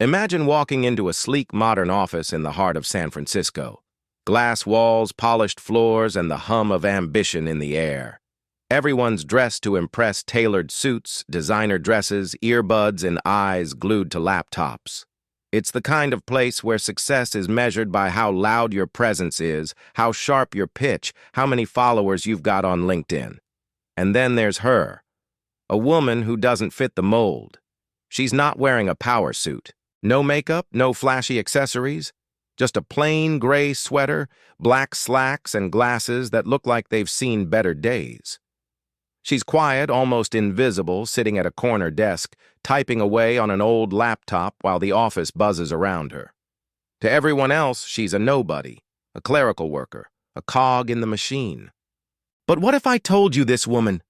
Imagine walking into a sleek modern office in the heart of San Francisco. Glass walls, polished floors, and the hum of ambition in the air. Everyone's dressed to impress, tailored suits, designer dresses, earbuds, and eyes glued to laptops. It's the kind of place where success is measured by how loud your presence is, how sharp your pitch, how many followers you've got on LinkedIn. And then there's her, a woman who doesn't fit the mold. She's not wearing a power suit. No makeup, no flashy accessories, just a plain gray sweater, black slacks, and glasses that look like they've seen better days. She's quiet, almost invisible, sitting at a corner desk, typing away on an old laptop while the office buzzes around her. To everyone else, she's a nobody, a clerical worker, a cog in the machine. But what if I told you this woman,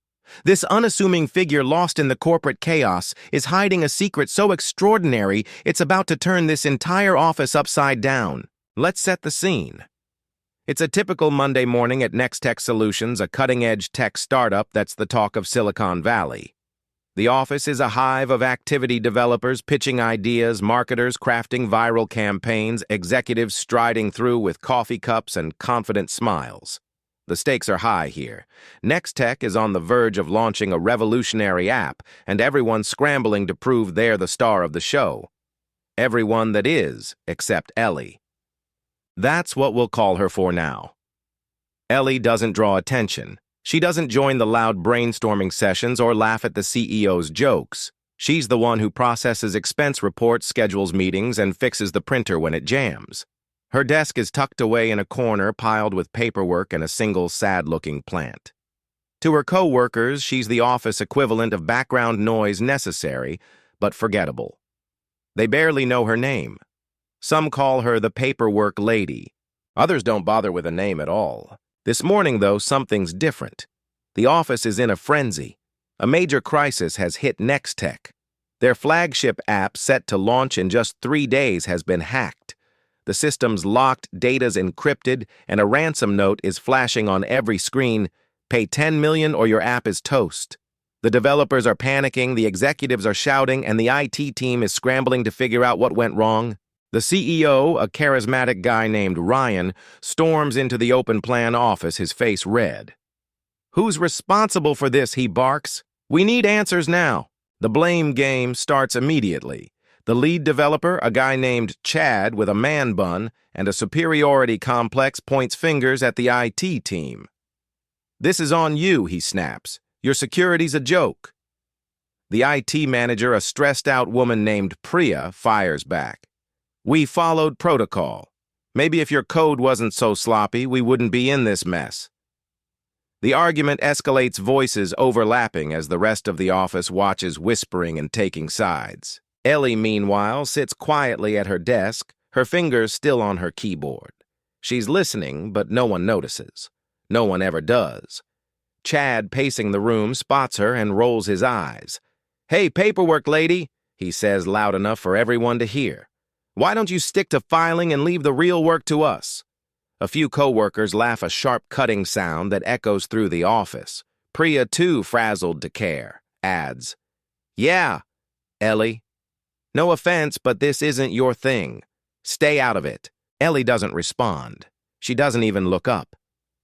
this unassuming figure lost in the corporate chaos, is hiding a secret so extraordinary it's about to turn this entire office upside down? Let's set the scene. It's a typical Monday morning at Nextech Solutions, a cutting-edge tech startup that's the talk of Silicon Valley. The office is a hive of activity developers pitching ideas, marketers crafting viral campaigns, executives striding through with coffee cups and confident smiles. The stakes are high here. Nextech is on the verge of launching a revolutionary app, and everyone's scrambling to prove they're the star of the show. Everyone that is, except Ellie. That's what we'll call her for now. Ellie doesn't draw attention. She doesn't join the loud brainstorming sessions or laugh at the CEO's jokes. She's the one who processes expense reports, schedules meetings, and fixes the printer when it jams. Her desk is tucked away in a corner, piled with paperwork and a single sad-looking plant. To her co-workers, she's the office equivalent of background noise necessary, but forgettable. They barely know her name. Some call her the paperwork lady. Others don't bother with a name at all. This morning, though, something's different. The office is in a frenzy. A major crisis has hit Nextech. Their flagship app, set to launch in just 3 days, has been hacked. The system's locked, data's encrypted, and a ransom note is flashing on every screen. Pay $10 million or your app is toast. The developers are panicking, the executives are shouting, and the IT team is scrambling to figure out what went wrong. The CEO, a charismatic guy named Ryan, storms into the open plan office, his face red. "Who's responsible for this?" he barks. "We need answers now." The blame game starts immediately. The lead developer, a guy named Chad with a man bun and a superiority complex, points fingers at the IT team. "This is on you," he snaps. "Your security's a joke." The IT manager, a stressed-out woman named Priya, fires back. "We followed protocol. Maybe if your code wasn't so sloppy, we wouldn't be in this mess." The argument escalates, voices overlapping as the rest of the office watches, whispering and taking sides. Ellie, meanwhile, sits quietly at her desk, her fingers still on her keyboard. She's listening, but no one notices. No one ever does. Chad, pacing the room, spots her and rolls his eyes. "Hey, paperwork lady," he says loud enough for everyone to hear. "Why don't you stick to filing and leave the real work to us?" A few co-workers laugh, a sharp cutting sound that echoes through the office. Priya, too, frazzled to care, adds, "Yeah, Ellie. No offense, but this isn't your thing. Stay out of it." Ellie doesn't respond. She doesn't even look up.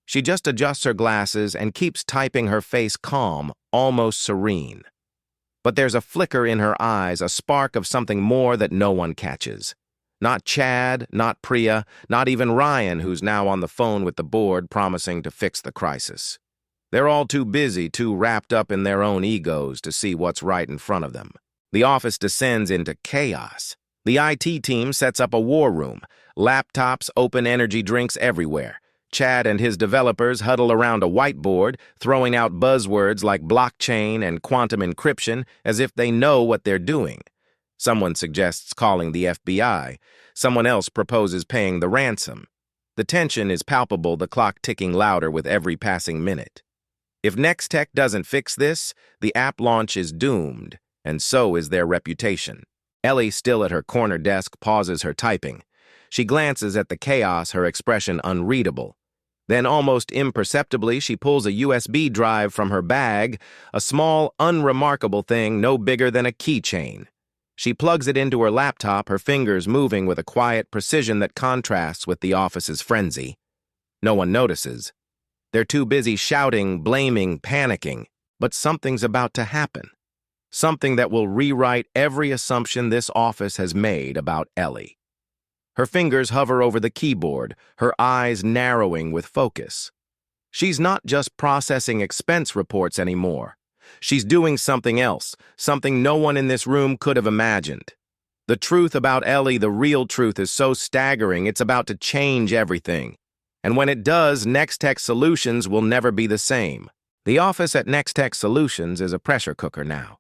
She just adjusts her glasses and keeps typing, her face calm, almost serene. But there's a flicker in her eyes, a spark of something more that no one catches. Not Chad, not Priya, not even Ryan, who's now on the phone with the board promising to fix the crisis. They're all too busy, too wrapped up in their own egos to see what's right in front of them. The office descends into chaos. The IT team sets up a war room. Laptops, open energy drinks everywhere. Chad and his developers huddle around a whiteboard, throwing out buzzwords like blockchain and quantum encryption as if they know what they're doing. Someone suggests calling the FBI. Someone else proposes paying the ransom. The tension is palpable, the clock ticking louder with every passing minute. If Nextech doesn't fix this, the app launch is doomed, and so is their reputation. Ellie, still at her corner desk, pauses her typing. She glances at the chaos, her expression unreadable. Then, almost imperceptibly, she pulls a USB drive from her bag, a small, unremarkable thing no bigger than a keychain. She plugs it into her laptop, her fingers moving with a quiet precision that contrasts with the office's frenzy. No one notices. They're too busy shouting, blaming, panicking. But something's about to happen. Something that will rewrite every assumption this office has made about Ellie. Her fingers hover over the keyboard, her eyes narrowing with focus. She's not just processing expense reports anymore. She's doing something else, something no one in this room could have imagined. The truth about Ellie, the real truth, is so staggering it's about to change everything. And when it does, Nextech Solutions will never be the same. The office at Nextech Solutions is a pressure cooker now.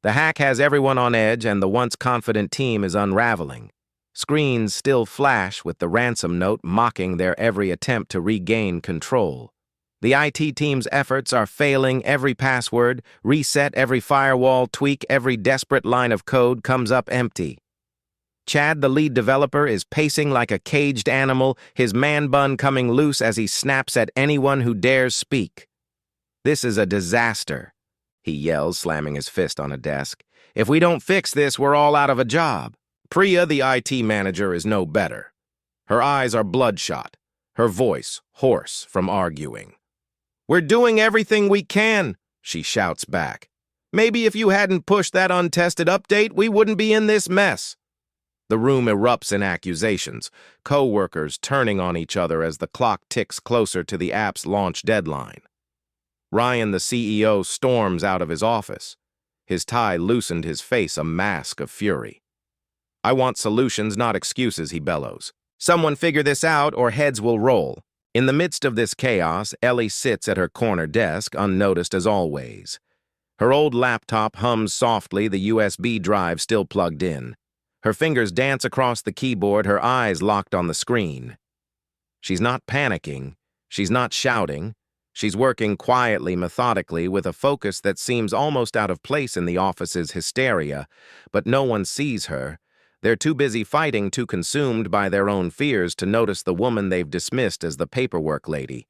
The hack has everyone on edge and the once confident team is unraveling. Screens still flash with the ransom note mocking their every attempt to regain control. The IT team's efforts are failing. Every password, reset every firewall, tweak every desperate line of code comes up empty. Chad, the lead developer, is pacing like a caged animal, his man bun coming loose as he snaps at anyone who dares speak. "This is a disaster," he yells, slamming his fist on a desk. "If we don't fix this, we're all out of a job." Priya, the IT manager, is no better. Her eyes are bloodshot, her voice hoarse from arguing. "We're doing everything we can," she shouts back. "Maybe if you hadn't pushed that untested update, we wouldn't be in this mess." The room erupts in accusations, co-workers turning on each other as the clock ticks closer to the app's launch deadline. Ryan, the CEO, storms out of his office. His tie loosened, his face a mask of fury. "I want solutions, not excuses," he bellows. "Someone figure this out or heads will roll." In the midst of this chaos, Ellie sits at her corner desk, unnoticed as always. Her old laptop hums softly, the USB drive still plugged in. Her fingers dance across the keyboard, her eyes locked on the screen. She's not panicking. She's not shouting. She's working quietly, methodically, with a focus that seems almost out of place in the office's hysteria, but no one sees her. They're too busy fighting, too consumed by their own fears to notice the woman they've dismissed as the paperwork lady.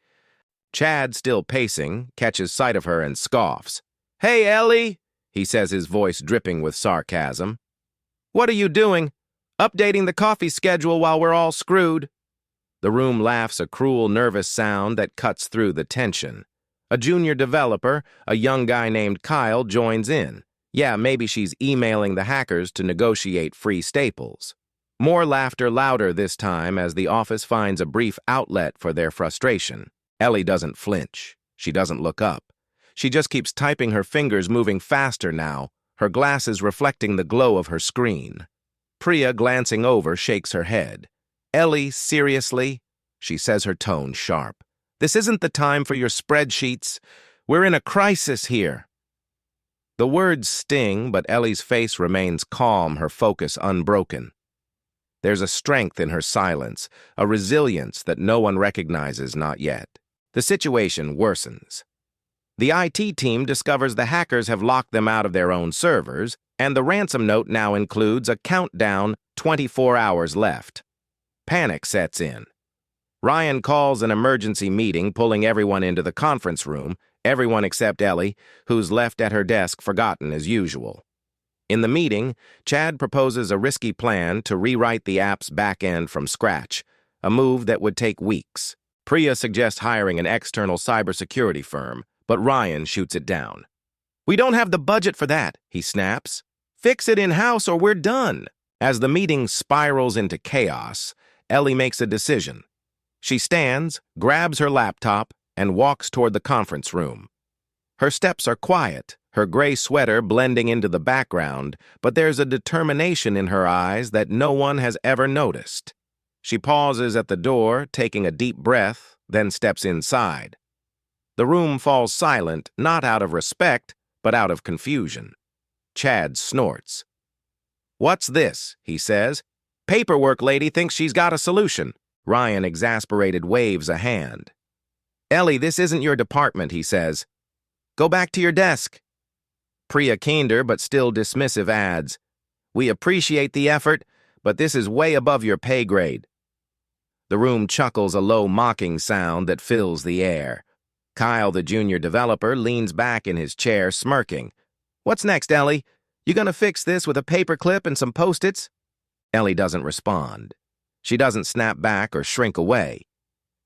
Chad, still pacing, catches sight of her and scoffs. "Hey, Ellie," he says, his voice dripping with sarcasm. "What are you doing? Updating the coffee schedule while we're all screwed." The room laughs, a cruel, nervous sound that cuts through the tension. A junior developer, a young guy named Kyle, joins in. Yeah, maybe she's emailing the hackers to negotiate free staples. More laughter, louder this time, as the office finds a brief outlet for their frustration. Ellie doesn't flinch. She doesn't look up. She just keeps typing, her fingers moving faster now, her glasses reflecting the glow of her screen. Priya, glancing over, shakes her head. "Ellie, seriously?" She says, her tone sharp. "This isn't the time for your spreadsheets. We're in a crisis here." The words sting, but Ellie's face remains calm, her focus unbroken. There's a strength in her silence, a resilience that no one recognizes not yet. The situation worsens. The IT team discovers the hackers have locked them out of their own servers, and the ransom note now includes a countdown, 24 hours left. Panic sets in. Ryan calls an emergency meeting, pulling everyone into the conference room, everyone except Ellie, who's left at her desk forgotten as usual. In the meeting, Chad proposes a risky plan to rewrite the app's back-end from scratch, a move that would take weeks. Priya suggests hiring an external cybersecurity firm, but Ryan shoots it down. "We don't have the budget for that," he snaps. "Fix it in-house or we're done." As the meeting spirals into chaos, Ellie makes a decision. She stands, grabs her laptop, and walks toward the conference room. Her steps are quiet, her gray sweater blending into the background, but there's a determination in her eyes that no one has ever noticed. She pauses at the door, taking a deep breath, then steps inside. The room falls silent, not out of respect, but out of confusion. Chad snorts. "What's this?" he says. "Paperwork lady thinks she's got a solution." Ryan, exasperated, waves a hand. "Ellie, this isn't your department," he says. "Go back to your desk." Priya, kinder but still dismissive, adds, "We appreciate the effort, but this is way above your pay grade." The room chuckles, a low mocking sound that fills the air. Kyle, the junior developer, leans back in his chair, smirking. "What's next, Ellie? You gonna fix this with a paperclip and some Post-its? Ellie doesn't respond. She doesn't snap back or shrink away.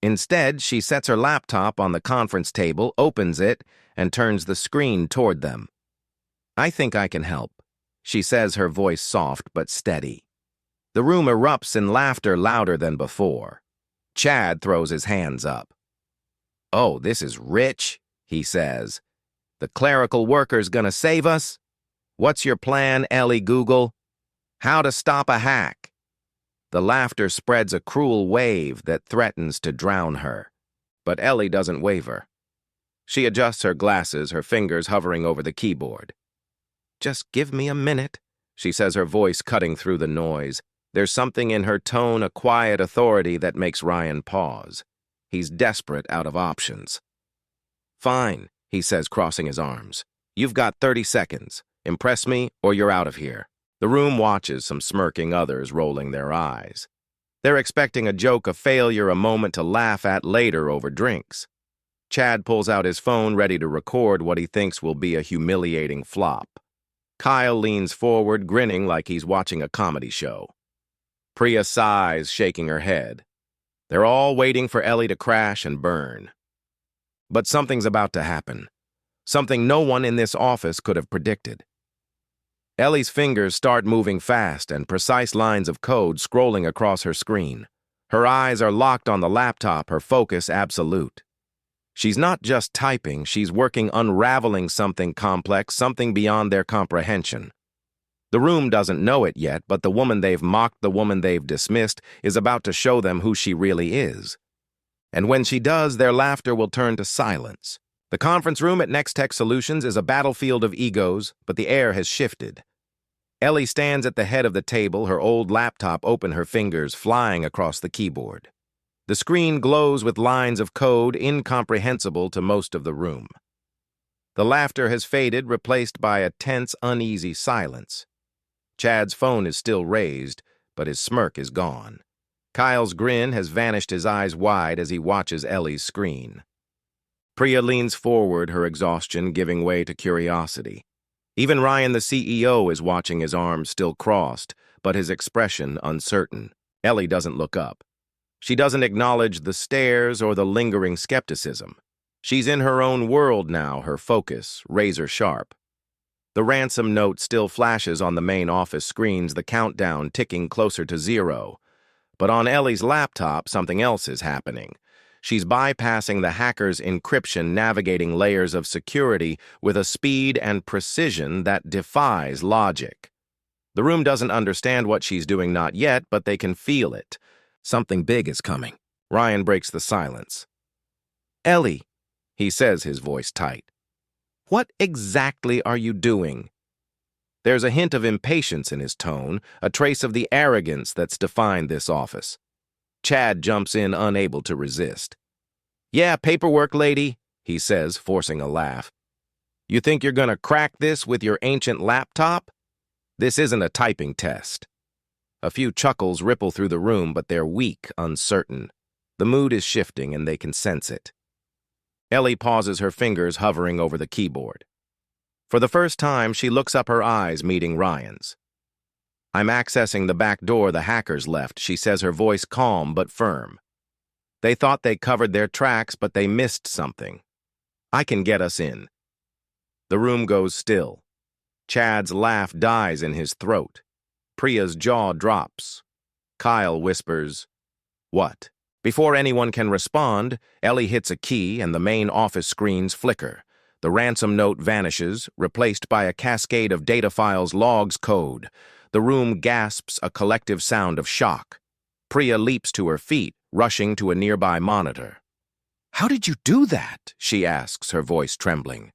Instead, she sets her laptop on the conference table, opens it, and turns the screen toward them. I think I can help, she says, her voice soft but steady. The room erupts in laughter louder than before. Chad throws his hands up. Oh, this is rich, he says. The clerical worker's gonna save us? What's your plan, Ellie Google? How to stop a hack? The laughter spreads a cruel wave that threatens to drown her. But Ellie doesn't waver. She adjusts her glasses, her fingers hovering over the keyboard. Just give me a minute, she says, her voice cutting through the noise. There's something in her tone, a quiet authority that makes Ryan pause. He's desperate out of options. Fine, he says, crossing his arms. You've got 30 seconds. Impress me or you're out of here. The room watches, some smirking, others rolling their eyes. They're expecting a joke, a failure, a moment to laugh at later over drinks. Chad pulls out his phone, ready to record what he thinks will be a humiliating flop. Kyle leans forward, grinning like he's watching a comedy show. Priya sighs, shaking her head. They're all waiting for Ellie to crash and burn. But something's about to happen. Something no one in this office could have predicted. Ellie's fingers start moving fast and precise lines of code scrolling across her screen. Her eyes are locked on the laptop, her focus absolute. She's not just typing, she's working, unraveling something complex, something beyond their comprehension. The room doesn't know it yet, but the woman they've mocked, the woman they've dismissed, is about to show them who she really is. And when she does, their laughter will turn to silence. The conference room at Next Tech Solutions is a battlefield of egos, but the air has shifted. Ellie stands at the head of the table, her old laptop open, her fingers flying across the keyboard. The screen glows with lines of code incomprehensible to most of the room. The laughter has faded, replaced by a tense, uneasy silence. Chad's phone is still raised, but his smirk is gone. Kyle's grin has vanished, his eyes wide as he watches Ellie's screen. Priya leans forward, her exhaustion giving way to curiosity. Even Ryan, the CEO, is watching, his arms still crossed, but his expression uncertain. Ellie doesn't look up. She doesn't acknowledge the stares or the lingering skepticism. She's in her own world now, her focus razor sharp. The ransom note still flashes on the main office screens, the countdown ticking closer to 0. But on Ellie's laptop, something else is happening. She's bypassing the hacker's encryption, navigating layers of security with a speed and precision that defies logic. The room doesn't understand what she's doing, not yet, but they can feel it. Something big is coming. Ryan breaks the silence. Ellie, he says, his voice tight. What exactly are you doing? There's a hint of impatience in his tone, a trace of the arrogance that's defined this office. Chad jumps in, unable to resist. Yeah, paperwork, lady, he says, forcing a laugh. You think you're gonna crack this with your ancient laptop? This isn't a typing test. A few chuckles ripple through the room, but they're weak, uncertain. The mood is shifting, and they can sense it. Ellie pauses, her fingers hovering over the keyboard. For the first time, she looks up, her eyes meeting Ryan's. I'm accessing the back door the hackers left, she says, her voice calm but firm. They thought they covered their tracks, but they missed something. I can get us in. The room goes still. Chad's laugh dies in his throat. Priya's jaw drops. Kyle whispers, "What?" Before anyone can respond, Ellie hits a key and the main office screens flicker. The ransom note vanishes, replaced by a cascade of data files, logs, code. The room gasps a collective sound of shock. Priya leaps to her feet, rushing to a nearby monitor. How did you do that? She asks, her voice trembling.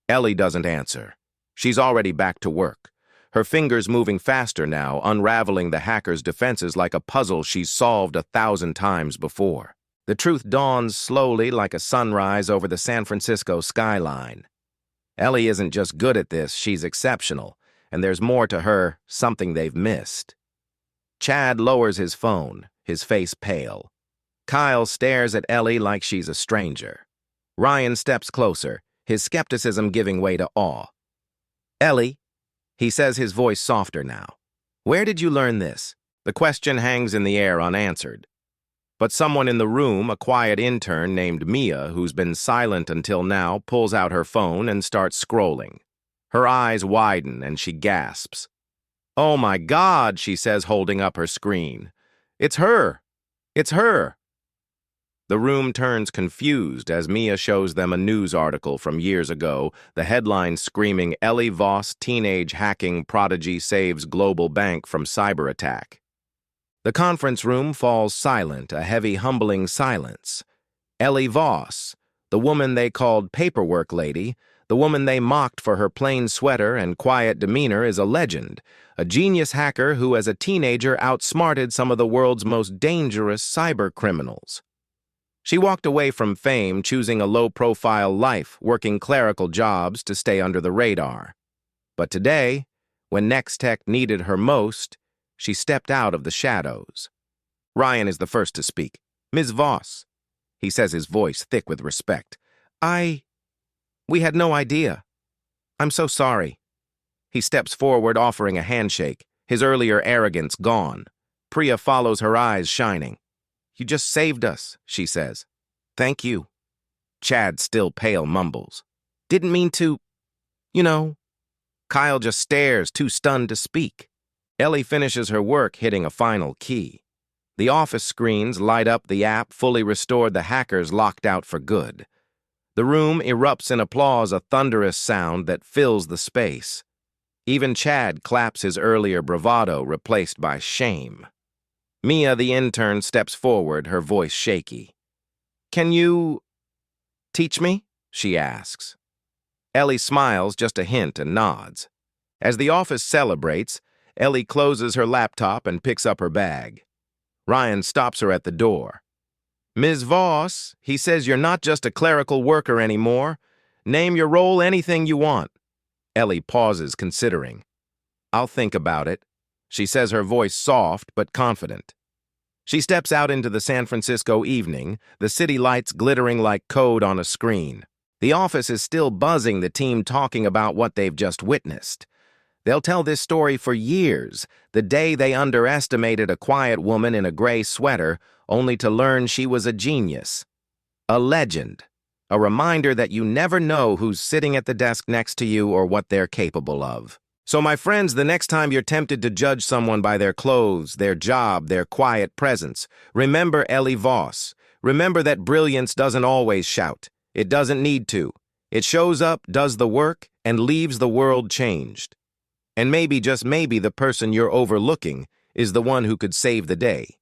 Ellie doesn't answer. She's already back to work. Her fingers moving faster now, unraveling the hacker's defenses like a puzzle she's solved 1,000 times before. The truth dawns slowly like a sunrise over the San Francisco skyline. Ellie isn't just good at this, she's exceptional, and there's more to her, something they've missed. Chad lowers his phone, his face pale. Kyle stares at Ellie like she's a stranger. Ryan steps closer, his skepticism giving way to awe. Ellie, He says, his voice softer now. Where did you learn this? The question hangs in the air unanswered. But someone in the room, a quiet intern named Mia, who's been silent until now, pulls out her phone and starts scrolling. Her eyes widen and she gasps. "Oh my God," she says, holding up her screen. "It's her! It's her!" The room turns confused as Mia shows them a news article from years ago, the headline screaming, "Ellie Voss, teenage hacking prodigy saves global bank from cyberattack." The conference room falls silent, a heavy, humbling silence. Ellie Voss, the woman they called Paperwork Lady, the woman they mocked for her plain sweater and quiet demeanor, is a legend, a genius hacker who as a teenager outsmarted some of the world's most dangerous cyber criminals. She walked away from fame, choosing a low-profile life, working clerical jobs to stay under the radar. But today, when Nextech needed her most, she stepped out of the shadows. Ryan is the first to speak. "Ms. Voss," he says, his voice thick with respect. We had no idea. I'm so sorry." He steps forward, offering a handshake, his earlier arrogance gone. Priya follows, her eyes shining. "You just saved us," she says. "Thank you." Chad, still pale, mumbles. "Didn't mean to, you know." Kyle just stares, too stunned to speak. Ellie finishes her work, hitting a final key. The office screens light up, the app fully restored, the hackers locked out for good. The room erupts in applause, a thunderous sound that fills the space. Even Chad claps, his earlier bravado replaced by shame. Mia, the intern, steps forward, her voice shaky. "Can you teach me?" she asks. Ellie smiles, just a hint, and nods. As the office celebrates, Ellie closes her laptop and picks up her bag. Ryan stops her at the door. "Ms. Voss," he says, "you're not just a clerical worker anymore. Name your role anything you want." Ellie pauses, considering. "I'll think about it," she says, her voice soft but confident. She steps out into the San Francisco evening, the city lights glittering like code on a screen. The office is still buzzing, the team talking about what they've just witnessed. They'll tell this story for years, the day they underestimated a quiet woman in a gray sweater, only to learn she was a genius. A legend. A reminder that you never know who's sitting at the desk next to you or what they're capable of. So my friends, the next time you're tempted to judge someone by their clothes, their job, their quiet presence, remember Ellie Voss. Remember that brilliance doesn't always shout. It doesn't need to. It shows up, does the work, and leaves the world changed. And maybe, just maybe, the person you're overlooking is the one who could save the day.